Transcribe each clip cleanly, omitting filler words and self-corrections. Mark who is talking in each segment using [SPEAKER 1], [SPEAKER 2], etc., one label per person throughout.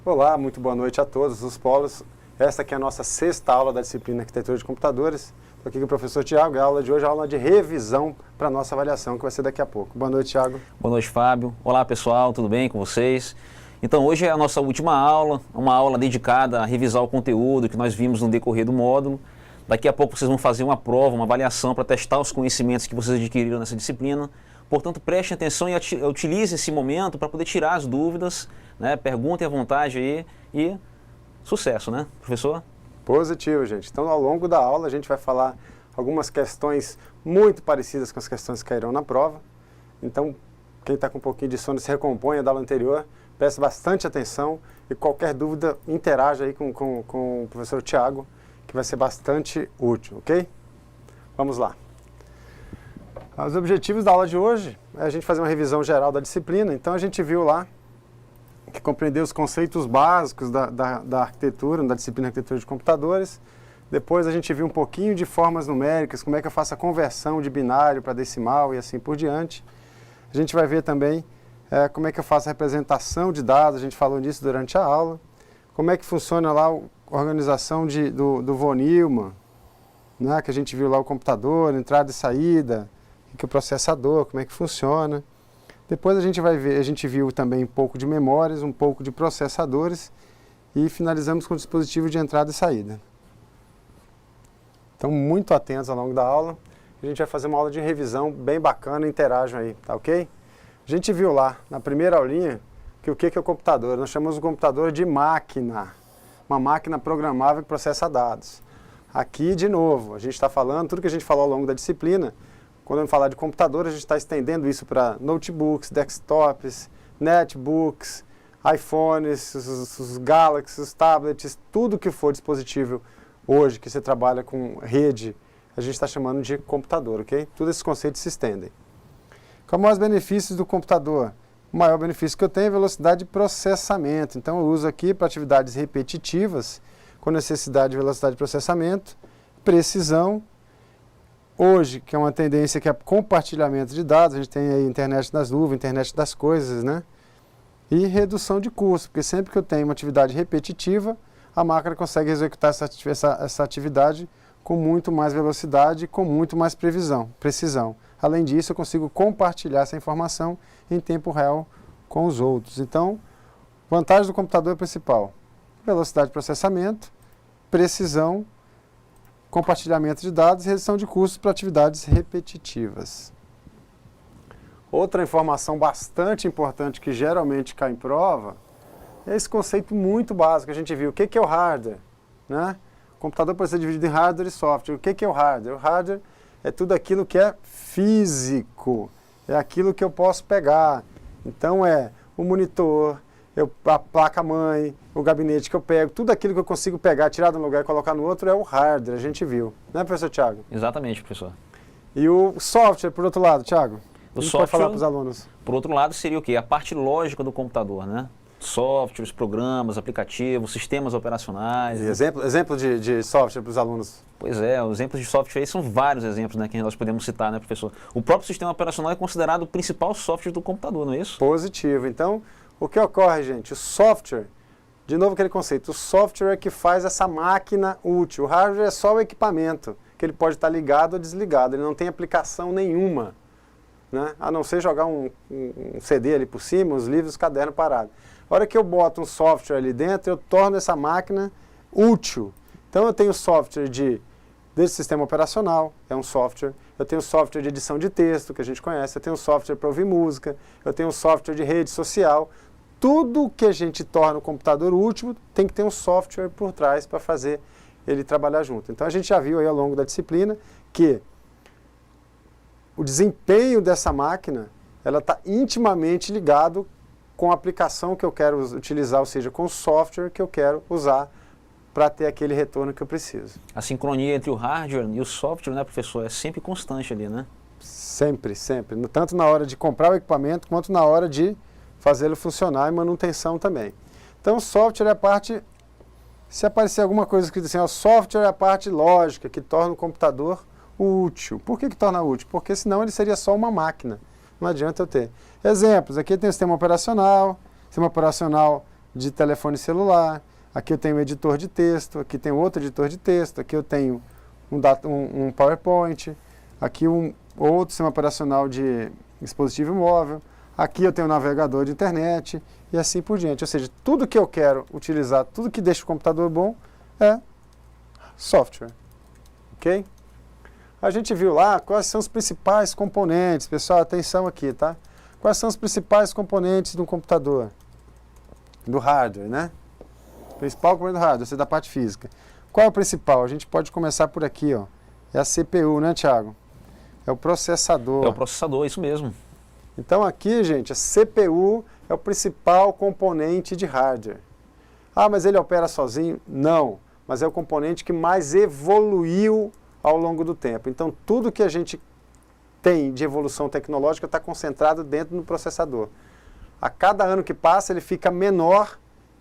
[SPEAKER 1] Olá, muito boa noite a todos os polos. Esta aqui é a nossa 6ª aula da disciplina Arquitetura de Computadores. Estou aqui com o professor Tiago e a aula de hoje é a aula de revisão para a nossa avaliação, que vai ser daqui a pouco. Boa noite, Tiago.
[SPEAKER 2] Boa noite, Fábio. Olá, pessoal, tudo bem com vocês? Então, hoje é a nossa última aula, uma aula dedicada a revisar o conteúdo que nós vimos no decorrer do módulo. Daqui a pouco vocês vão fazer uma prova, uma avaliação para testar os conhecimentos que vocês adquiriram nessa disciplina. Portanto, prestem atenção e utilize esse momento para poder tirar as dúvidas, né? Perguntem à vontade aí e sucesso, né, professor?
[SPEAKER 1] Positivo, gente. Então, ao longo da aula, a gente vai falar algumas questões muito parecidas com as questões que cairão na prova. Então, quem está com um pouquinho de sono se recomponha da aula anterior, preste bastante atenção e qualquer dúvida, interaja aí com o professor Tiago, que vai ser bastante útil, ok? Vamos lá. Os objetivos da aula de hoje é a gente fazer uma revisão geral da disciplina. Então, a gente viu lá que compreendeu os conceitos básicos da arquitetura, da disciplina Arquitetura de Computadores. Depois a gente viu um pouquinho de formas numéricas, como é que eu faço a conversão de binário para decimal e assim por diante. A gente vai ver também como é que eu faço a representação de dados, a gente falou disso durante a aula. Como é que funciona lá a organização do von Neumann, né, que a gente viu lá o computador, entrada e saída, que é o processador, como é que funciona. Depois a gente viu também um pouco de memórias, um pouco de processadores e finalizamos com o dispositivo de entrada e saída. Então, muito atentos ao longo da aula. A gente vai fazer uma aula de revisão bem bacana, interajam aí, tá ok? A gente viu lá, na primeira aulinha, que o que é o computador? Nós chamamos o computador de máquina, uma máquina programável que processa dados. Aqui, de novo, a gente está falando, tudo que a gente falou ao longo da disciplina, quando eu falar de computador, a gente está estendendo isso para notebooks, desktops, netbooks, iPhones, os Galaxy, os tablets, tudo que for dispositivo hoje que você trabalha com rede, a gente está chamando de computador, ok? Todos esses conceitos se estendem. Quais são os benefícios do computador? O maior benefício que eu tenho é velocidade de processamento. Então, eu uso aqui para atividades repetitivas, com necessidade de velocidade de processamento, precisão. Hoje, que é uma tendência que é compartilhamento de dados, a gente tem aí internet das nuvens, internet das coisas, né? E redução de custo, porque sempre que eu tenho uma atividade repetitiva, a máquina consegue executar essa atividade com muito mais velocidade e com muito mais precisão. Além disso, eu consigo compartilhar essa informação em tempo real com os outros. Então, vantagem do computador principal: velocidade de processamento, precisão, compartilhamento de dados e redução de custos para atividades repetitivas. Outra informação bastante importante que geralmente cai em prova é esse conceito muito básico que a gente viu. O que é o hardware? Né? O computador pode ser dividido em hardware e software. O que é o hardware? O hardware é tudo aquilo que é físico, é aquilo que eu posso pegar. Então é o monitor, a placa-mãe, o gabinete que eu pego, tudo aquilo que eu consigo pegar, tirar de um lugar e colocar no outro é o hardware, a gente viu. Né, professor Tiago?
[SPEAKER 2] Exatamente, professor.
[SPEAKER 1] E o software, por outro lado, Tiago?
[SPEAKER 2] O
[SPEAKER 1] software,
[SPEAKER 2] pode falar
[SPEAKER 1] para os alunos.
[SPEAKER 2] Por outro lado, seria o quê? A parte lógica do computador, né? Softwares, programas, aplicativos, sistemas operacionais.
[SPEAKER 1] Exemplo de software para os alunos?
[SPEAKER 2] Pois é, os exemplos de software aí são vários exemplos, né, que nós podemos citar, né, professor? O próprio sistema operacional é considerado o principal software do computador, não é isso?
[SPEAKER 1] Positivo. Então, o que ocorre, gente? O software, de novo aquele conceito, o software é que faz essa máquina útil. O hardware é só o equipamento, que ele pode estar ligado ou desligado, ele não tem aplicação nenhuma, né? A não ser jogar um CD ali por cima, os livros, os cadernos parados. A hora que eu boto um software ali dentro, eu torno essa máquina útil. Então eu tenho software desse sistema operacional, é um software. Eu tenho software de edição de texto, que a gente conhece. Eu tenho software para ouvir música. Eu tenho software de rede social. Tudo que a gente torna o computador útil tem que ter um software por trás para fazer ele trabalhar junto. Então a gente já viu aí ao longo da disciplina que o desempenho dessa máquina ela está intimamente ligado com a aplicação que eu quero utilizar, ou seja, com o software que eu quero usar para ter aquele retorno que eu preciso.
[SPEAKER 2] A sincronia entre o hardware e o software, né, professor, é sempre constante ali, né?
[SPEAKER 1] Sempre, sempre. Tanto na hora de comprar o equipamento, quanto na hora de fazê-lo funcionar e manutenção também. Então, o software é a parte... Se aparecer alguma coisa escrita assim, o software é a parte lógica que torna o computador útil. Por que torna útil? Porque senão ele seria só uma máquina. Não adianta eu ter. Exemplos, aqui tem o sistema operacional de telefone celular, aqui eu tenho um editor de texto, aqui tem outro editor de texto, aqui eu tenho um PowerPoint, aqui outro sistema operacional de dispositivo móvel, aqui eu tenho um navegador de internet e assim por diante. Ou seja, tudo que eu quero utilizar, tudo que deixa o computador bom é software. Ok? A gente viu lá quais são os principais componentes. Pessoal, atenção aqui, tá? Quais são os principais componentes do computador? Do hardware, né? O principal componente do hardware, ou seja, da parte física. Qual é o principal? A gente pode começar por aqui, ó. É a CPU, né, Thiago? É o processador.
[SPEAKER 2] É o processador, isso mesmo.
[SPEAKER 1] Então aqui, gente, a CPU é o principal componente de hardware. Ah, mas ele opera sozinho? Não, mas é o componente que mais evoluiu ao longo do tempo. Então tudo que a gente tem de evolução tecnológica está concentrado dentro do processador. A cada ano que passa ele fica menor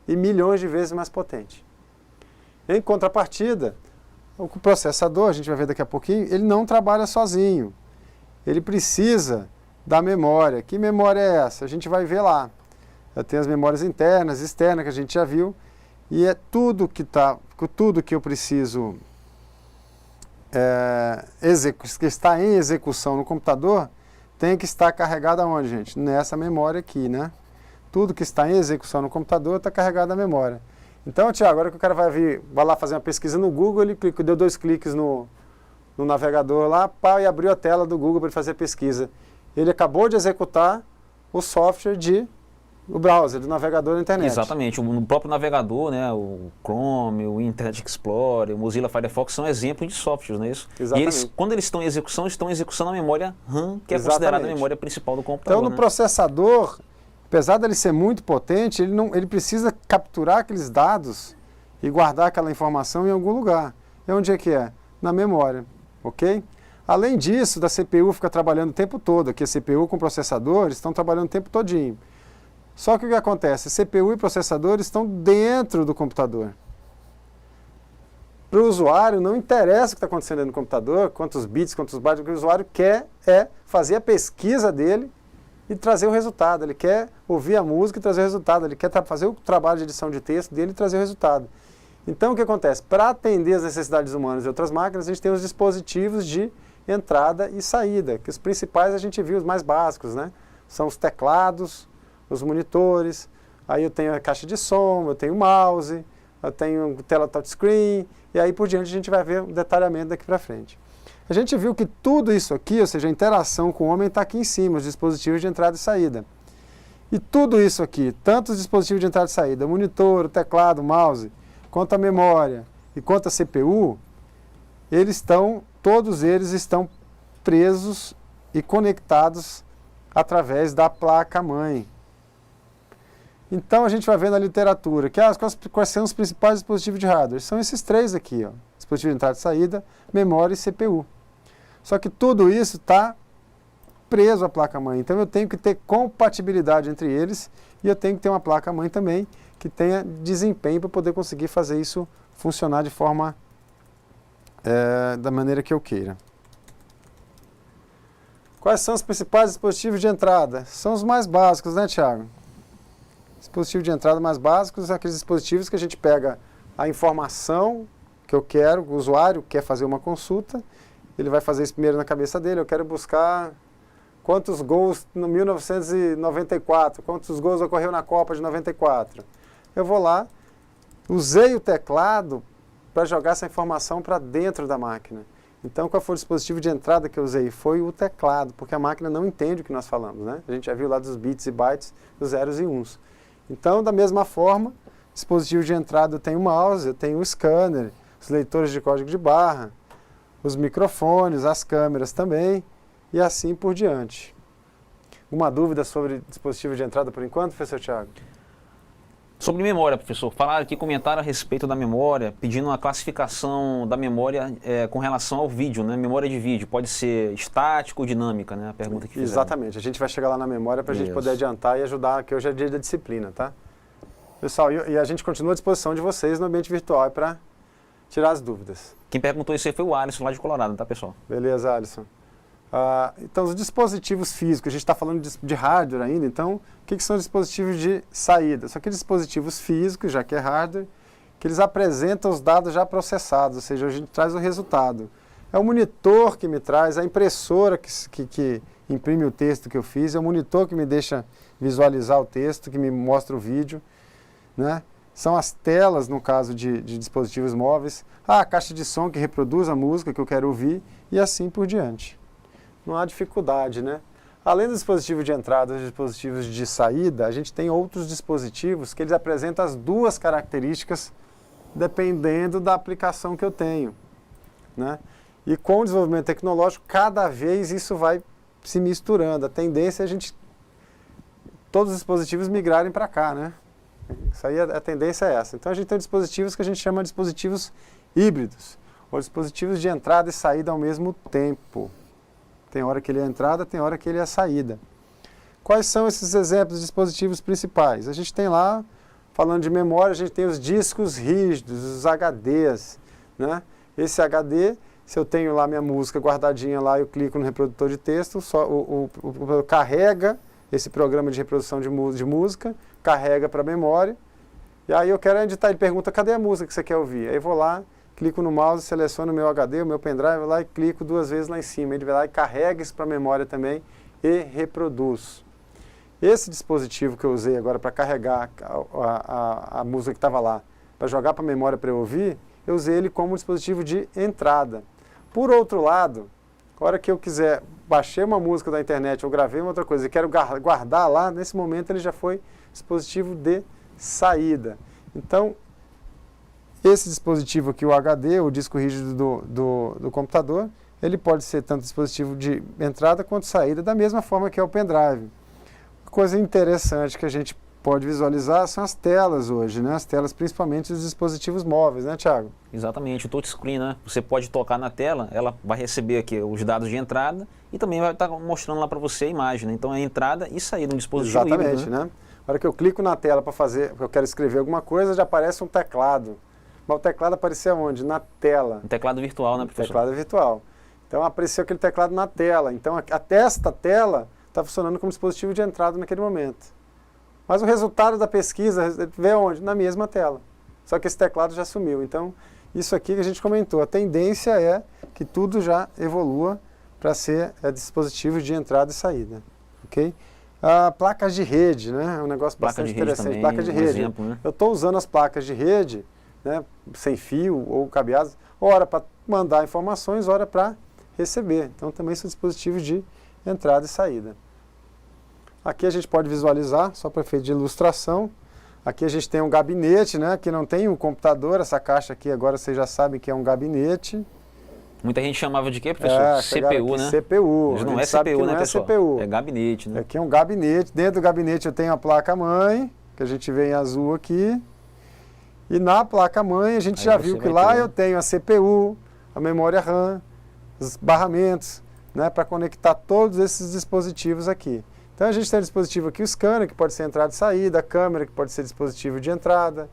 [SPEAKER 1] e milhões de vezes mais potente. Em contrapartida, o processador, a gente vai ver daqui a pouquinho, ele não trabalha sozinho. Ele precisa da memória. Que memória é essa? A gente vai ver lá. Tem as memórias internas, externas, que a gente já viu. E é tudo que eu preciso que está em execução no computador, tem que estar carregado aonde, gente? Nessa memória aqui, né? Tudo que está em execução no computador está carregado na memória. Então, Tiago, agora que o cara vai lá fazer uma pesquisa no Google, ele deu 2 cliques no navegador lá, e abriu a tela do Google para ele fazer a pesquisa. Ele acabou de executar o software o browser, do navegador da internet.
[SPEAKER 2] Exatamente, o próprio navegador, né, o Chrome, o Internet Explorer, o Mozilla Firefox são exemplos de softwares, não é isso?
[SPEAKER 1] Exatamente.
[SPEAKER 2] E quando eles estão em execução na memória RAM, que é considerada a memória principal do computador.
[SPEAKER 1] Então, no processador, apesar dele ser muito potente, ele precisa capturar aqueles dados e guardar aquela informação em algum lugar. E onde é que é? Na memória, ok? Além disso, da CPU fica trabalhando o tempo todo, aqui a CPU com processador estão trabalhando o tempo todinho. Só que o que acontece? CPU e processador estão dentro do computador. Para o usuário não interessa o que está acontecendo dentro do computador, quantos bits, quantos bytes, o que o usuário quer é fazer a pesquisa dele e trazer o resultado. Ele quer ouvir a música e trazer o resultado. Ele quer fazer o trabalho de edição de texto dele e trazer o resultado. Então, o que acontece? Para atender as necessidades humanas de outras máquinas, a gente tem os dispositivos de entrada e saída, que os principais a gente viu, os mais básicos, né? São os teclados, os monitores, aí eu tenho a caixa de som, eu tenho o mouse, eu tenho tela touchscreen, e aí por diante a gente vai ver o detalhamento daqui para frente. A gente viu que tudo isso aqui, ou seja, a interação com o homem está aqui em cima, os dispositivos de entrada e saída. E tudo isso aqui, tanto os dispositivos de entrada e saída, o monitor, o teclado, o mouse, quanto a memória e quanto a CPU, todos eles estão presos e conectados através da placa-mãe. Então a gente vai ver na literatura que quais são os principais dispositivos de hardware. São esses 3 aqui, ó, dispositivo de entrada e saída, memória e CPU. Só que tudo isso está preso à placa-mãe. Então eu tenho que ter compatibilidade entre eles e eu tenho que ter uma placa-mãe também que tenha desempenho para poder conseguir fazer isso funcionar de forma da maneira que eu queira. Quais são os principais dispositivos de entrada? São os mais básicos, né, Thiago? Dispositivos de entrada mais básicos são aqueles dispositivos que a gente pega a informação que eu quero, o usuário quer fazer uma consulta, ele vai fazer isso primeiro na cabeça dele, eu quero buscar quantos gols no 1994, quantos gols ocorreu na Copa de 94. Eu vou lá, usei o teclado para jogar essa informação para dentro da máquina. Então, qual foi o dispositivo de entrada que eu usei? Foi o teclado, porque a máquina não entende o que nós falamos, né? A gente já viu lá dos bits e bytes, dos zeros e uns. Então, da mesma forma, dispositivo de entrada eu tenho o mouse, eu tenho o scanner, os leitores de código de barra, os microfones, as câmeras também, e assim por diante. Uma dúvida sobre dispositivo de entrada por enquanto, professor Thiago?
[SPEAKER 2] Sobre memória, professor, falaram aqui, comentaram a respeito da memória, pedindo uma classificação da memória com relação ao vídeo, né? Memória de vídeo, pode ser estática ou dinâmica, né? A pergunta que fizeram.
[SPEAKER 1] Exatamente, a gente vai chegar lá na memória para a gente poder adiantar e ajudar, que hoje é dia da disciplina, tá? Pessoal, e a gente continua à disposição de vocês no ambiente virtual para tirar as dúvidas.
[SPEAKER 2] Quem perguntou isso aí foi o Alisson, lá de Colorado, tá, pessoal?
[SPEAKER 1] Beleza, Alisson. Então, os dispositivos físicos, a gente está falando de hardware ainda, então, o que são dispositivos de saída? São aqueles dispositivos físicos, já que é hardware, que eles apresentam os dados já processados, ou seja, a gente traz o resultado. É o monitor que me traz, a impressora que imprime o texto que eu fiz, é o monitor que me deixa visualizar o texto, que me mostra o vídeo, né? São as telas, no caso de dispositivos móveis, a caixa de som que reproduz a música que eu quero ouvir e assim por diante. Não há dificuldade, né? Além do dispositivo de entrada e dos dispositivos de saída, a gente tem outros dispositivos que eles apresentam as duas características dependendo da aplicação que eu tenho, né? E com o desenvolvimento tecnológico, cada vez isso vai se misturando. A tendência é todos os dispositivos migrarem para cá, né? Isso aí, a tendência é essa. Então a gente tem dispositivos que a gente chama de dispositivos híbridos, ou dispositivos de entrada e saída ao mesmo tempo. Tem hora que ele é a entrada, tem hora que ele é a saída. Quais são esses exemplos de dispositivos principais? A gente tem lá, falando de memória, a gente tem os discos rígidos, os HDs, né? Esse HD, se eu tenho lá minha música guardadinha lá, eu clico no reprodutor de texto, o carrega esse programa de reprodução de música, carrega para a memória, e aí eu quero editar, ele pergunta, cadê a música que você quer ouvir? Aí eu vou lá, clico no mouse, seleciono o meu HD, o meu pendrive, vou lá e clico 2 vezes lá em cima, ele vai lá e carrega isso para a memória também e reproduz. Esse dispositivo que eu usei agora para carregar a música que estava lá, para jogar para a memória para eu ouvir, eu usei ele como um dispositivo de entrada. Por outro lado, a hora que eu quiser baixei uma música da internet ou gravei uma outra coisa e quero guardar lá, nesse momento ele já foi dispositivo de saída. Então, esse dispositivo aqui, o HD, o disco rígido do computador, ele pode ser tanto dispositivo de entrada quanto saída, da mesma forma que é o pendrive. Uma coisa interessante que a gente pode visualizar são as telas hoje, né? As telas principalmente dos dispositivos móveis, né, Thiago?
[SPEAKER 2] Exatamente, o touchscreen, né? Você pode tocar na tela, ela vai receber aqui os dados de entrada e também vai estar mostrando lá para você a imagem, né? Então é entrada e saída de um dispositivo
[SPEAKER 1] Exatamente,
[SPEAKER 2] híbrido,
[SPEAKER 1] né? Na hora que eu clico na tela para fazer, porque eu quero escrever alguma coisa, já aparece um teclado. Mas o teclado apareceu onde? Na tela.
[SPEAKER 2] Um teclado virtual, né, professor?
[SPEAKER 1] Teclado virtual. Então apareceu aquele teclado na tela. Então até esta tela está funcionando como dispositivo de entrada naquele momento. Mas o resultado da pesquisa vê onde? Na mesma tela. Só que esse teclado já sumiu. Então, isso aqui que a gente comentou, a tendência é que tudo já evolua para ser dispositivos de entrada e saída. Ok? Placas de rede, né? É um negócio bastante interessante.
[SPEAKER 2] Também,
[SPEAKER 1] placa de rede.
[SPEAKER 2] Exemplo, né?
[SPEAKER 1] Eu estou usando as placas de rede, né, sem fio ou cabeadas, ora para mandar informações, ora para receber. Então, também são dispositivos de entrada e saída. Aqui a gente pode visualizar, só para efeito de ilustração. Aqui a gente tem um gabinete, né? Aqui não tem um computador, essa caixa aqui agora vocês já sabem que é um gabinete.
[SPEAKER 2] Muita gente chamava de quê, professor? CPU, né?
[SPEAKER 1] CPU.
[SPEAKER 2] Mas não é CPU, né, pessoal?
[SPEAKER 1] CPU.
[SPEAKER 2] É gabinete, né?
[SPEAKER 1] Aqui é um gabinete. Dentro do gabinete eu tenho a placa-mãe, que a gente vê em azul aqui. E na placa-mãe a gente já viu que lá eu tenho a CPU, a memória RAM, os barramentos, né? Para conectar todos esses dispositivos aqui. Então a gente tem o dispositivo aqui, o scanner, que pode ser entrada e saída, a câmera, que pode ser dispositivo de entrada.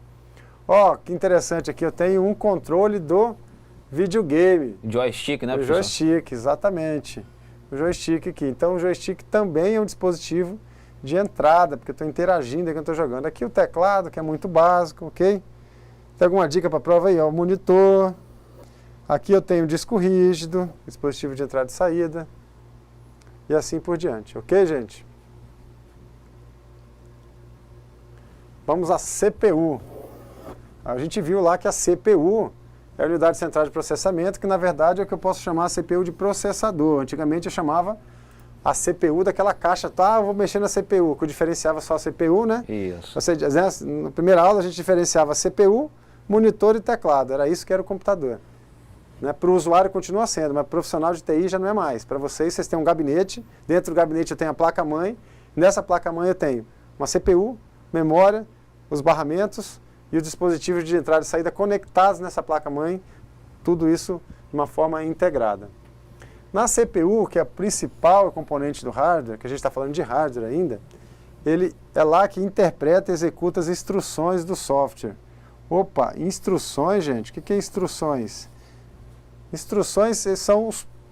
[SPEAKER 1] Ó, que interessante aqui, eu tenho um controle do videogame.
[SPEAKER 2] Joystick, né, professor?
[SPEAKER 1] O joystick, exatamente. O joystick aqui. Então o joystick também é um dispositivo de entrada, porque eu estou interagindo aqui, eu estou jogando. Aqui o teclado, que é muito básico, ok? Tem alguma dica para a prova aí? Ó, o monitor. Aqui eu tenho o disco rígido, dispositivo de entrada e saída. E assim por diante, ok, gente? Vamos à CPU. A gente viu lá que a CPU é a unidade central de processamento, que na verdade é o que eu posso chamar a CPU de processador. Antigamente eu chamava a CPU daquela caixa, tá? Eu vou mexer na CPU, que eu diferenciava só a CPU, né?
[SPEAKER 2] Isso.
[SPEAKER 1] Ou seja, na primeira aula a gente diferenciava CPU, monitor e teclado. Era isso que era o computador. Né? Para o usuário continua sendo, mas para o profissional de TI já não é mais. Para vocês têm um gabinete, dentro do gabinete eu tenho a placa-mãe, nessa placa-mãe eu tenho uma CPU, memória, os barramentos e os dispositivos de entrada e saída conectados nessa placa-mãe, tudo isso de uma forma integrada. Na CPU, que é a principal componente do hardware, que a gente está falando de hardware ainda, ele é lá que interpreta e executa as instruções do software. Opa, instruções, gente, o que é instruções? Instruções são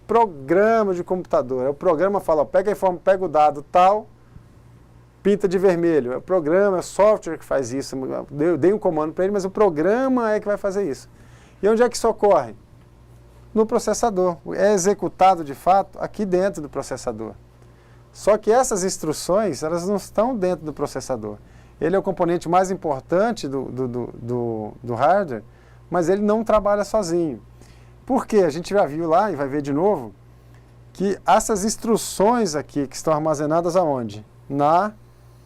[SPEAKER 1] programa de computador. O programa fala, ó, pega a informação, pega o dado tal, pinta de vermelho. É o programa, é o software que faz isso. Eu dei um comando para ele, mas o programa é que vai fazer isso. E onde é que isso ocorre? No processador. É executado, de fato, aqui dentro do processador. Só que essas instruções, elas não estão dentro do processador. Ele é o componente mais importante do hardware, mas ele não trabalha sozinho. Por quê? A gente já viu lá, e vai ver de novo, que essas instruções aqui, que estão armazenadas aonde? Na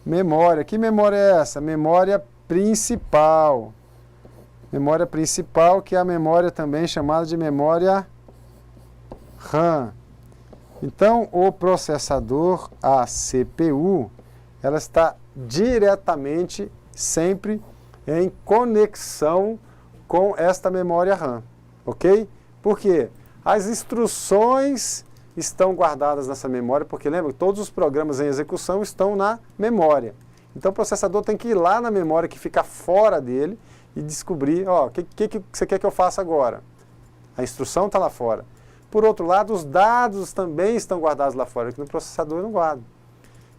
[SPEAKER 1] memória. Que memória é essa? Memória principal. Memória principal, que é a memória também chamada de memória RAM. Então, o processador, a CPU, ela está diretamente, sempre, em conexão com esta memória RAM. Ok? Por quê? As instruções estão guardadas nessa memória, porque lembra, todos os programas em execução estão na memória. Então, o processador tem que ir lá na memória que fica fora dele e descobrir, ó, o que você quer que eu faça agora? A instrução está lá fora. Por outro lado, os dados também estão guardados lá fora, que no processador não guarda.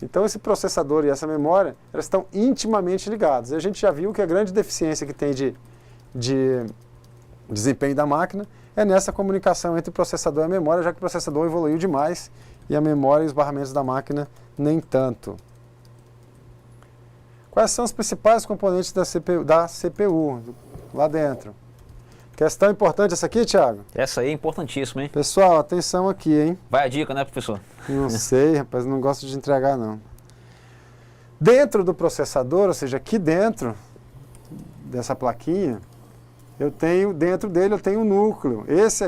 [SPEAKER 1] Então, esse processador e essa memória, elas estão intimamente ligados. E a gente já viu que a grande deficiência que tem de desempenho da máquina é nessa comunicação entre o processador e a memória, já que o processador evoluiu demais e a memória e os barramentos da máquina nem tanto. Quais são os principais componentes da CPU lá dentro? Questão importante essa aqui, Thiago?
[SPEAKER 2] Essa aí é importantíssima, hein?
[SPEAKER 1] Pessoal, atenção aqui, hein?
[SPEAKER 2] Vai a dica, né, professor?
[SPEAKER 1] Não sei, rapaz, não gosto de entregar, não. Dentro do processador, ou seja, aqui dentro dessa plaquinha, dentro dele eu tenho um núcleo.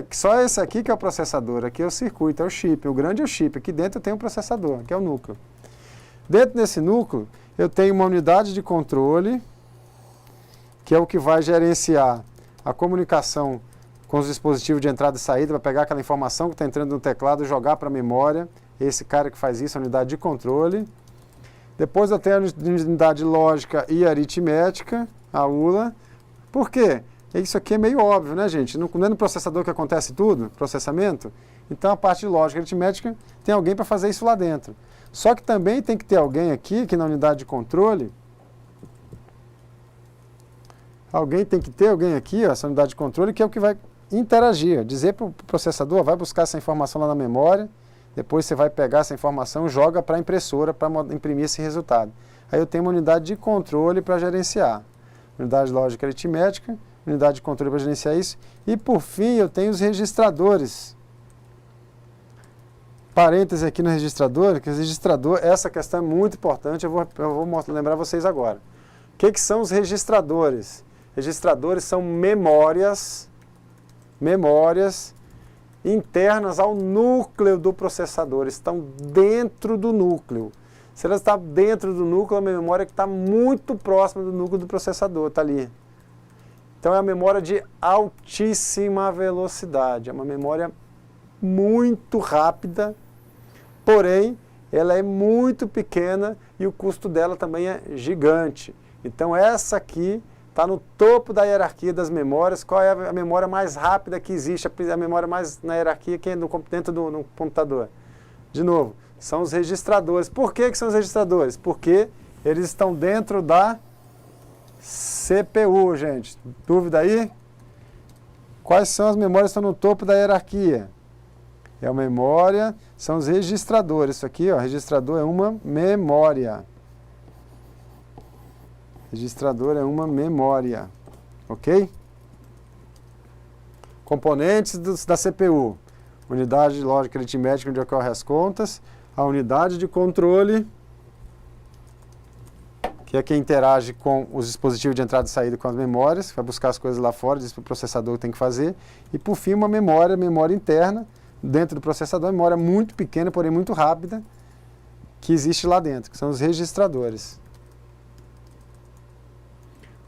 [SPEAKER 1] Só esse aqui que é o processador, aqui é o circuito, é o chip. O grande é o chip, aqui dentro eu tenho o processador, que é o núcleo. Dentro desse núcleo, eu tenho uma unidade de controle, que é o que vai gerenciar a comunicação com os dispositivos de entrada e saída, vai pegar aquela informação que está entrando no teclado e jogar para a memória. Esse cara que faz isso, a unidade de controle. Depois eu tenho a unidade lógica e aritmética, a ULA. Por quê? Isso aqui é meio óbvio, né, gente? Não é no processador que acontece tudo, processamento? Então a parte de lógica e aritmética tem alguém para fazer isso lá dentro. Só que também tem que ter alguém aqui na unidade de controle. Tem que ter alguém aqui, ó, essa unidade de controle, que é o que vai interagir, dizer para o processador, vai buscar essa informação lá na memória, depois você vai pegar essa informação e joga para a impressora para imprimir esse resultado. Aí eu tenho uma unidade de controle para gerenciar. Unidade lógica e aritmética, unidade de controle para gerenciar isso. E por fim eu tenho os registradores. Parêntese aqui no registrador, que o registrador, essa questão é muito importante, eu vou lembrar vocês agora. O que são os registradores? Registradores são memórias internas ao núcleo do processador, estão dentro do núcleo. Se ela está dentro do núcleo, é uma memória que está muito próxima do núcleo do processador, está ali. Então é uma memória de altíssima velocidade, é uma memória muito rápida, porém ela é muito pequena e o custo dela também é gigante. Então essa aqui está no topo da hierarquia das memórias. Qual é a memória mais rápida que existe, a memória mais na hierarquia que é dentro do computador? De novo, são os registradores. Por que são os registradores? Porque eles estão dentro da CPU, gente. Dúvida aí? Quais são as memórias que estão no topo da hierarquia? É a memória, são os registradores. Isso aqui, ó, registrador é uma memória. Registrador é uma memória, ok? Componentes da CPU. Unidade de lógica aritmética, onde ocorrem as contas. A unidade de controle, que é quem interage com os dispositivos de entrada e saída com as memórias, vai buscar as coisas lá fora, diz para o processador que tem que fazer. E por fim uma memória interna, dentro do processador, memória muito pequena, porém muito rápida, que existe lá dentro, que são os registradores.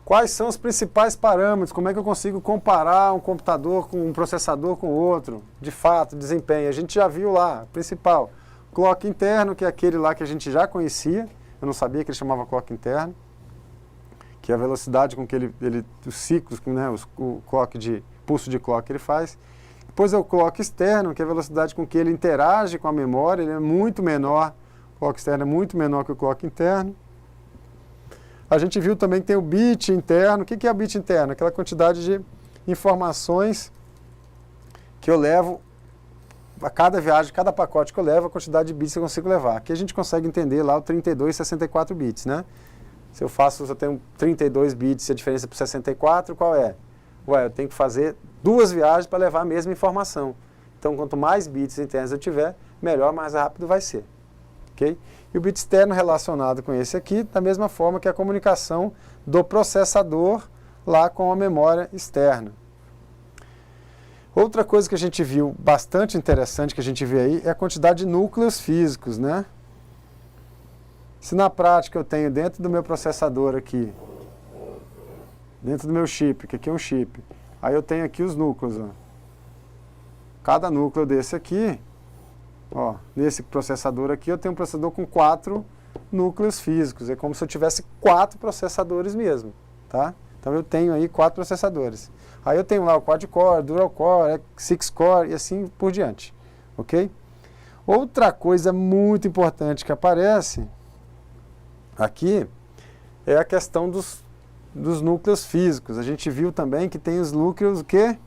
[SPEAKER 1] Quais são os principais parâmetros? Como é que eu consigo comparar um computador com um processador com outro? De fato, desempenho. A gente já viu lá, principal, clock interno, que é aquele lá que a gente já conhecia. Eu não sabia que ele chamava clock interno, que é a velocidade com que os ciclos, né, o clock pulso de clock ele faz. Depois é o clock externo, que é a velocidade com que ele interage com a memória, ele é muito menor, o clock externo é muito menor que o clock interno. A gente viu também que tem o bit interno. O que é o bit interno? Aquela quantidade de informações que eu levo a cada viagem, cada pacote que eu levo, a quantidade de bits que eu consigo levar. Aqui a gente consegue entender lá o 32 e 64 bits, né? Se eu tenho 32 bits e a diferença para 64, qual é? Ué, eu tenho que fazer 2 viagens para levar a mesma informação. Então, quanto mais bits internos eu tiver, melhor, mais rápido vai ser. Ok? E o bit externo relacionado com esse aqui, da mesma forma que a comunicação do processador lá com a memória externa. Outra coisa que a gente viu bastante interessante, que a gente vê aí, é a quantidade de núcleos físicos, né? Se na prática eu tenho dentro do meu processador aqui, dentro do meu chip, que aqui é um chip, aí eu tenho aqui os núcleos, ó. Cada núcleo desse aqui, ó, nesse processador aqui, eu tenho um processador com 4 núcleos físicos. É como se eu tivesse 4 processadores mesmo, tá? Então eu tenho aí 4 processadores. Aí eu tenho lá o quad-core, dual-core, six-core e assim por diante, ok? Outra coisa muito importante que aparece aqui é a questão dos núcleos físicos. A gente viu também que tem os núcleos o quê?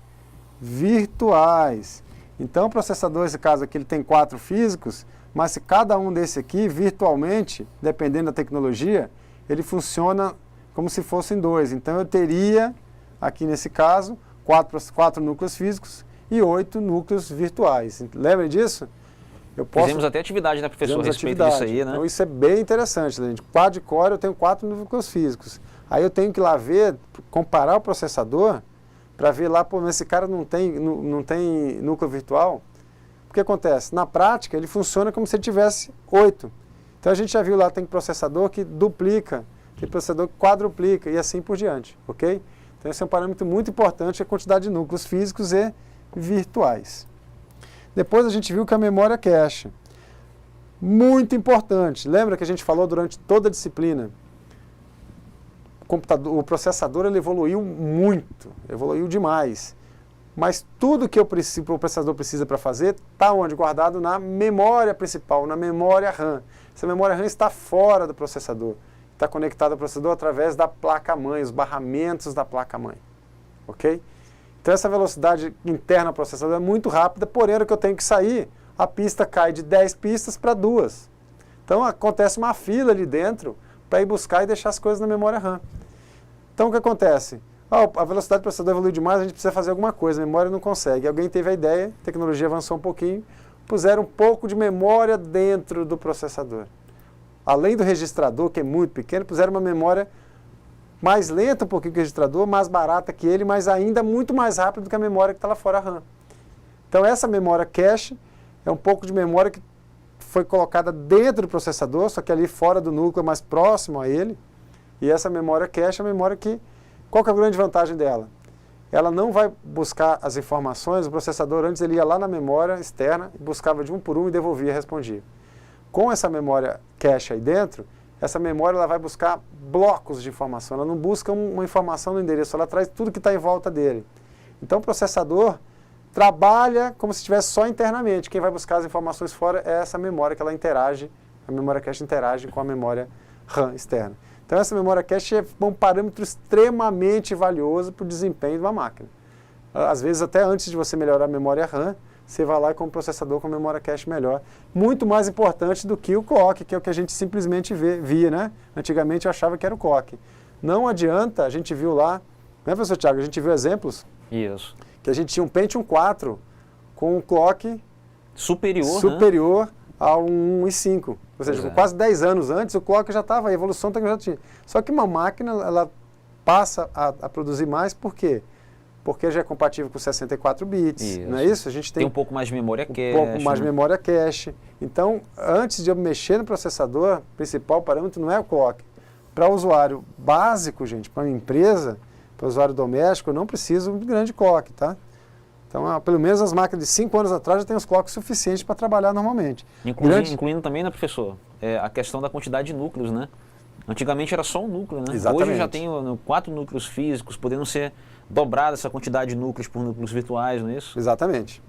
[SPEAKER 1] Virtuais. Então o processador, nesse caso aqui, ele tem 4 físicos, mas se cada um desse aqui, virtualmente, dependendo da tecnologia, ele funciona como se fossem 2. Então eu teria, aqui nesse caso, 4 núcleos físicos e 8 núcleos virtuais. Lembra disso?
[SPEAKER 2] Fizemos até atividade, né, professor, a respeito disso aí, né?
[SPEAKER 1] Então isso é bem interessante, gente. Quad-core eu tenho 4 núcleos físicos. Aí eu tenho que ir lá ver, comparar o processador, para ver lá, pô, mas esse cara não tem núcleo virtual. O que acontece? Na prática, ele funciona como se ele tivesse 8. Então a gente já viu lá, tem processador que duplica, tem processador que quadruplica e assim por diante, ok? Então esse é um parâmetro muito importante, a quantidade de núcleos físicos e virtuais. Depois a gente viu que a memória cache. Muito importante. Lembra que a gente falou durante toda a disciplina? O processador ele evoluiu muito, evoluiu demais. Mas tudo que o processador precisa para fazer está onde? Guardado na memória principal, na memória RAM. Essa memória RAM está fora do processador. Está conectada ao processador através da placa-mãe, os barramentos da placa-mãe. Ok? Então essa velocidade interna do processador é muito rápida, porém, no que eu tenho que sair, a pista cai de 10 pistas para 2. Então acontece uma fila ali dentro para ir buscar e deixar as coisas na memória RAM. Então o que acontece? A velocidade do processador evoluiu demais, a gente precisa fazer alguma coisa, a memória não consegue. Alguém teve a ideia, a tecnologia avançou um pouquinho, puseram um pouco de memória dentro do processador. Além do registrador, que é muito pequeno, puseram uma memória mais lenta um pouquinho que o registrador, mais barata que ele, mas ainda muito mais rápida do que a memória que está lá fora, a RAM. Então essa memória cache é um pouco de memória que foi colocada dentro do processador, só que ali fora do núcleo, mais próximo a ele. E essa memória cache é a memória que... Qual que é a grande vantagem dela? Ela não vai buscar as informações, o processador antes ele ia lá na memória externa, buscava de um por um e devolvia, respondia. Com essa memória cache aí dentro, essa memória ela vai buscar blocos de informação, ela não busca uma informação no endereço, ela traz tudo que está em volta dele. Então o processador trabalha como se estivesse só internamente, quem vai buscar as informações fora é essa memória que ela interage, a memória cache interage com a memória RAM externa. Então essa memória cache é um parâmetro extremamente valioso para o desempenho de uma máquina. Às vezes até antes de você melhorar a memória RAM, você vai lá e compra um processador com memória cache melhor. Muito mais importante do que o clock, que é o que a gente simplesmente via, né? Antigamente eu achava que era o clock. Não adianta, a gente viu lá, né, professor Thiago? A gente viu exemplos.
[SPEAKER 2] Isso.
[SPEAKER 1] Que a gente tinha um Pentium 4 com um clock
[SPEAKER 2] superior,
[SPEAKER 1] né? Ao 1.5. Ou seja, quase 10 anos antes, o clock já estava, a evolução já tinha. Só que uma máquina, ela passa a produzir mais, por quê? Porque já é compatível com 64 bits, isso. Não é isso? A gente tem
[SPEAKER 2] um pouco mais de memória cache.
[SPEAKER 1] Um pouco mais de memória cache. Então, antes de eu mexer no processador, o principal parâmetro não é o clock. Para o usuário básico, gente, para uma empresa, para o usuário doméstico, eu não preciso de grande clock, tá? Então, pelo menos as máquinas de 5 anos atrás já têm os clocks suficientes para trabalhar normalmente.
[SPEAKER 2] Incluindo também, né, professor, a questão da quantidade de núcleos, né? Antigamente era só um núcleo, né?
[SPEAKER 1] Exatamente.
[SPEAKER 2] Hoje já tem 4 núcleos físicos, podendo ser dobrada essa quantidade de núcleos por núcleos virtuais, não é isso?
[SPEAKER 1] Exatamente.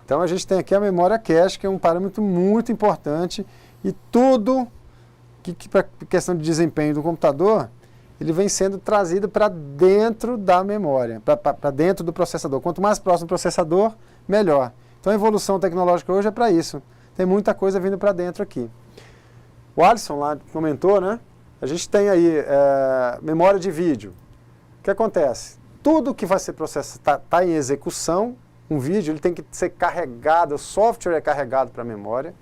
[SPEAKER 1] Então a gente tem aqui a memória cache, que é um parâmetro muito importante, e tudo que para questão de desempenho do computador, ele vem sendo trazido para dentro da memória, para dentro do processador. Quanto mais próximo do processador, melhor. Então a evolução tecnológica hoje é para isso. Tem muita coisa vindo para dentro aqui. O Alisson lá comentou, né? A gente tem aí memória de vídeo. O que acontece? Tudo que vai ser processado, está em execução, um vídeo, ele tem que ser carregado, o software é carregado para a memória,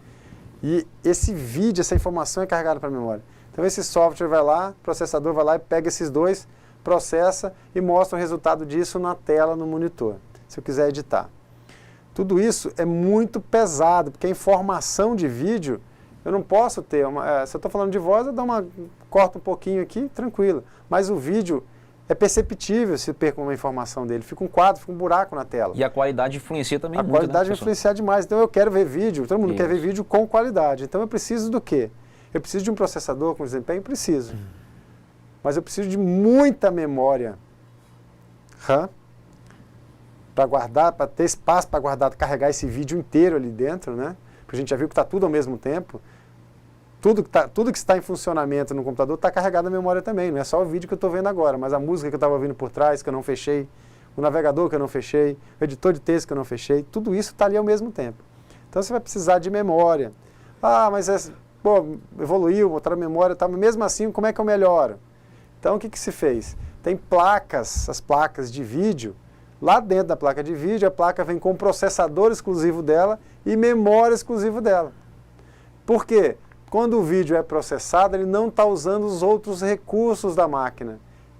[SPEAKER 1] e esse vídeo, essa informação é carregada para a memória. Então esse software vai lá, o processador vai lá e pega esses dois, processa e mostra o resultado disso na tela, no monitor, se eu quiser editar. Tudo isso é muito pesado, porque a informação de vídeo, eu não posso ter, se eu estou falando de voz, eu corto um pouquinho aqui, tranquilo. Mas o vídeo é perceptível se perca uma informação dele, fica um quadro, fica um buraco na tela.
[SPEAKER 2] E a qualidade influencia também muito,
[SPEAKER 1] A qualidade vai
[SPEAKER 2] né,
[SPEAKER 1] influenciar demais, então eu quero ver vídeo, todo mundo quer ver vídeo com qualidade. Então eu preciso do quê? Eu preciso de um processador com desempenho? Preciso. Mas eu preciso de muita memória RAM, para guardar, para ter espaço para guardar, carregar esse vídeo inteiro ali dentro, né? Porque a gente já viu que está tudo ao mesmo tempo. Tudo que está em funcionamento no computador está carregado na memória também. Não é só o vídeo que eu estou vendo agora, mas a música que eu estava ouvindo por trás, que eu não fechei, o navegador que eu não fechei, o editor de texto que eu não fechei, tudo isso está ali ao mesmo tempo. Então você vai precisar de memória. Ah, mas evoluiu, botaram memória e tal, mas mesmo assim, como é que eu melhoro? Então o que se fez? Tem placas, as placas de vídeo. Lá dentro da placa de vídeo, a placa vem com um processador exclusivo dela e memória exclusiva dela. Por quê? Quando o vídeo é processado, ele não está usando os outros recursos da máquina.